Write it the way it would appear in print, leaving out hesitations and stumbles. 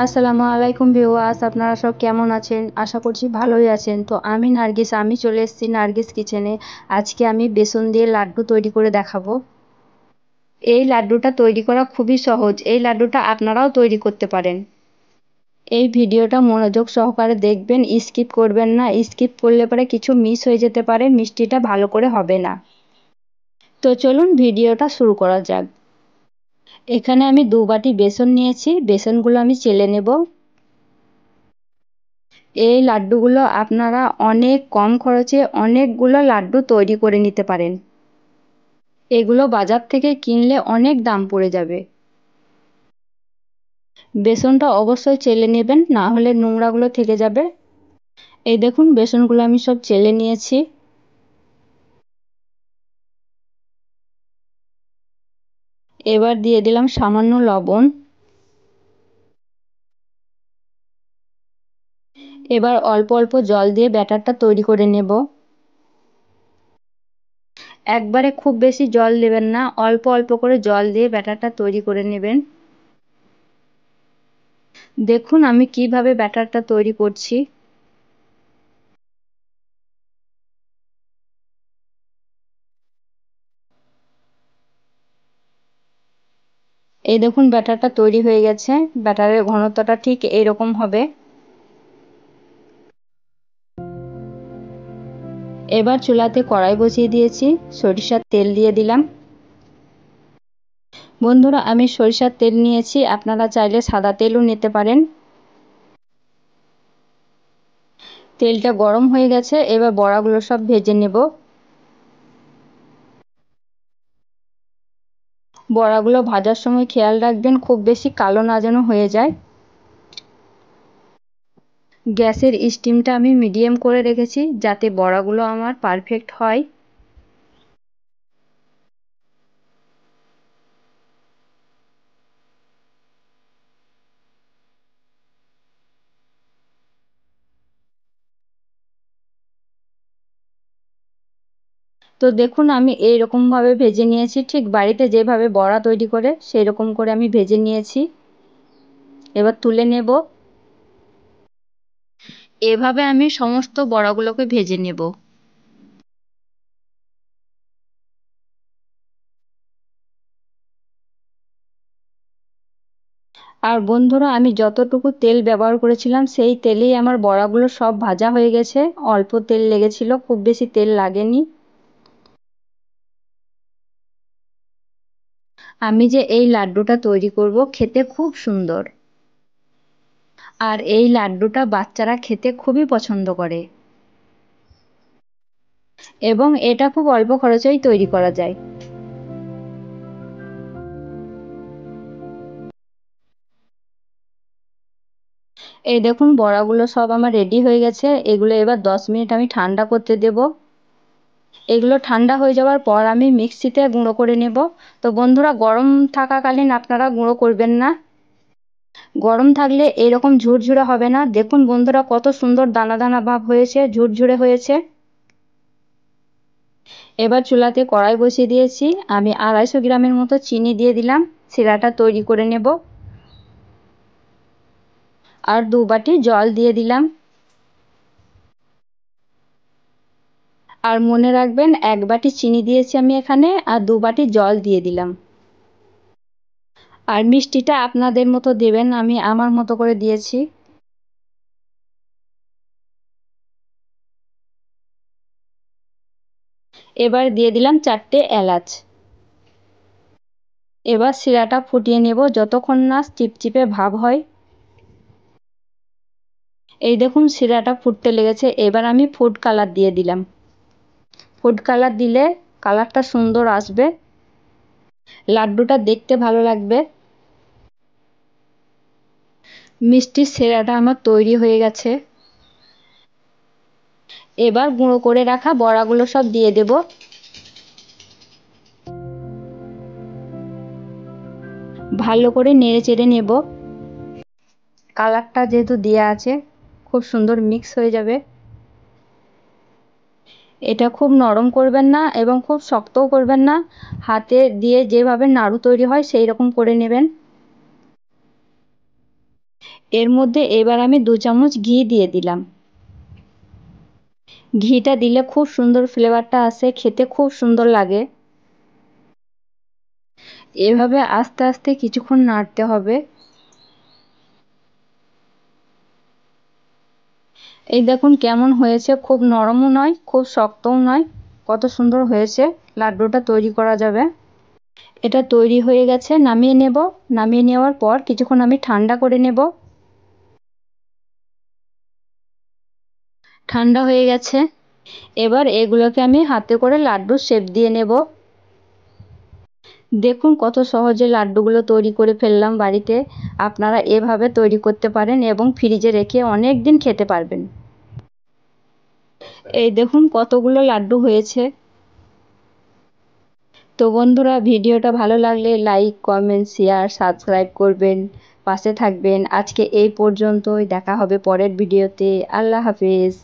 আসসালামু আলাইকুম ভিউয়ার্স, আপনারা সব কেমন আছেন? আশা করছি ভালোই আছেন। তো আমি নার্গিস, আমি চলে এসেছি নার্গিস কিচেনে। আজকে আমি বেসন দিয়ে লাড্ডু তৈরি করে দেখাবো। এই লাড্ডুটা তৈরি করা খুবই সহজ। এই লাড্ডুটা আপনারাও তৈরি করতে পারেন। এই ভিডিওটা মনোযোগ সহকারে দেখবেন, স্কিপ করবেন না। স্কিপ করলে পরে কিছু মিস হয়ে যেতে পারে, মিষ্টিটা ভালো করে হবে না। তো চলুন ভিডিওটা শুরু করা যাক। এখানে আমি 2 বাটি বেসন নিয়েছি। বেসনগুলো আমি চেলে নেব। এই লাড্ডুগুলো আপনারা অনেক কম খরচে অনেকগুলো লাড্ডু তৈরি করে নিতে পারেন। এগুলো বাজার থেকে কিনলে অনেক দাম পড়ে যাবে। বেসনটা অবশ্যই চেলে নেবেন, না হলে নোংরাগুলো থেকে যাবে। এই দেখুন বেসনগুলো আমি সব চেলে নিয়েছি। এবার দিয়ে দিলাম সামান্য লবণ। এবার অল্প অল্প জল দিয়ে ব্যাটারটা তৈরি করে নেব। একবারে খুব বেশি জল দেবেন না, অল্প অল্প করে জল দিয়ে ব্যাটারটা তৈরি করে নেবেন। দেখুন আমি কিভাবে ব্যাটারটা তৈরি করছি। এই দেখুন ব্যাটারটা তৈরি হয়ে গেছে। ব্যাটারের ঘনত্বটা ঠিক এইরকম হবে। এবার চুলাতে কড়াই বসিয়ে দিয়েছি, সরিষার তেল দিয়ে দিলাম। বন্ধুরা আমি সরিষার তেল নিয়েছি, আপনারা চাইলে সাদা তেলও নিতে পারেন। তেলটা গরম হয়ে গেছে, এবার বড়াগুলো সব ভেজে নেব। বড়াগুলো ভাজার সময় খেয়াল রাখবেন খুব বেশি কালো না যেন হয়ে যায়। গ্যাসের স্টিমটা আমি মিডিয়াম করে রেখেছি যাতে বড়াগুলো আমার পারফেক্ট হয়। তো দেখুন আমি এইরকম ভাবে ভেজে নিয়েছি, ঠিক বাড়িতে যেভাবে বড়া তৈরি করে সেই রকম করে আমি ভেজে নিয়েছি। এবার তুলে নেব। এভাবে আমি সমস্ত বড়াগুলোকে ভেজে নেব। আর বন্ধুরা আমি যতটুকু তেল ব্যবহার করেছিলাম সেই তেলেই আমার বড়াগুলো সব ভাজা হয়ে গেছে। অল্প তেল লেগেছিল, খুব বেশি তেল লাগেনি। আমি যে এই লাড্ডুটা তৈরি করব খেতে খুব সুন্দর। আর এই লাড্ডুটা বাচ্চারা খেতে খুবই পছন্দ করে এবং এটা খুব অল্প খরচেই তৈরি করা যায়। এই দেখুন বড়াগুলো সব আমার রেডি হয়ে গেছে। এগুলো এবার 10 মিনিট আমি ঠান্ডা করতে দেব। এগুলো ঠান্ডা হয়ে যাওয়ার পর আমি মিক্সিতে গুঁড়ো করে নেব। তো বন্ধুরা গরম থাকাকালীন আপনারা গুঁড়ো করবেন না। গরম থাকলে এরকম ঝুরঝুরে হবে না। দেখুন বন্ধুরা কত সুন্দর দানা দানা ভাব হয়েছে, ঝুরঝুরে হয়েছে। এবার চুলাতে কড়াই বসিয়ে দিয়েছি। আমি 250 গ্রামের মতো চিনি দিয়ে দিলাম। শিরাটা তৈরি করে নেব। আর 2 বাটি জল দিয়ে দিলাম। আর মনে রাখবেন 1 বাটি চিনি দিয়েছি আমি এখানে, আর 2 বাটি জল দিয়ে দিলাম। আর মিষ্টিটা আপনাদের মতো দেবেন, আমি আমার মতো করে দিয়েছি। এবার দিয়ে দিলাম 4টে এলাচ। এবার শিরাটা ফুটিয়ে নেব যতক্ষণ না চিপচিপে ভাব হয়। এই দেখুন শিরাটা ফুটতে লেগেছে। এবার আমি ফুড কালার দিয়ে দিলাম। ফুড কালার দিলে কালারটা সুন্দর আসবে, লাড্ডুটা দেখতে ভালো লাগবে। মিষ্টির শিরাটা আমার তৈরি হয়ে গেছে। এবার গুঁড়ো করে রাখা বড়াগুলো সব দিয়ে দেব। ভালো করে নেড়ে চেড়ে নেব। কালারটা যেহেতু দেওয়া আছে খুব সুন্দর মিক্স হয়ে যাবে। এটা খুব নরম করবেন না এবং খুব শক্তও করবেন না। হাতে দিয়ে যেভাবে নাড়ু তৈরি হয় সেই রকম করে নেবেন। এর মধ্যে এবার আমি 2 চামচ ঘি দিয়ে দিলাম। ঘিটা দিলে খুব সুন্দর ফ্লেভারটা আসে, খেতে খুব সুন্দর লাগে। এভাবে আস্তে আস্তে কিছুক্ষণ নাড়তে হবে। এই দেখুন কেমন হয়েছে, খুব নরমও নয় খুব শক্তও নয়, কত সুন্দর হয়েছে। লাড্ডুটা তৈরি করা যাবে। এটা তৈরি হয়ে গেছে, নামিয়ে নেব। নামিয়ে নেওয়ার পর কিছুক্ষণ আমি ঠান্ডা করে নেব। ঠান্ডা হয়ে গেছে। এবার এগুলোকে আমি হাতে করে লাড্ডুর শেপ দিয়ে নেব। দেখুন কত সহজে লাড্ডুগুলো তৈরি করে ফেললাম বাড়িতে। আপনারা এভাবে তৈরি করতে পারেন এবং ফ্রিজে রেখে অনেক দিন খেতে পারবেন। এই দেখুন কতগুলো লাড্ডু হয়েছে। তো বন্ধুরা, ভিডিওটা ভালো লাগলে লাইক, কমেন্ট, শেয়ার, সাবস্ক্রাইব করবেন, পাশে থাকবেন। আজকে এই পর্যন্তই, দেখা হবে পরের ভিডিওতে। আল্লাহ হাফেজ।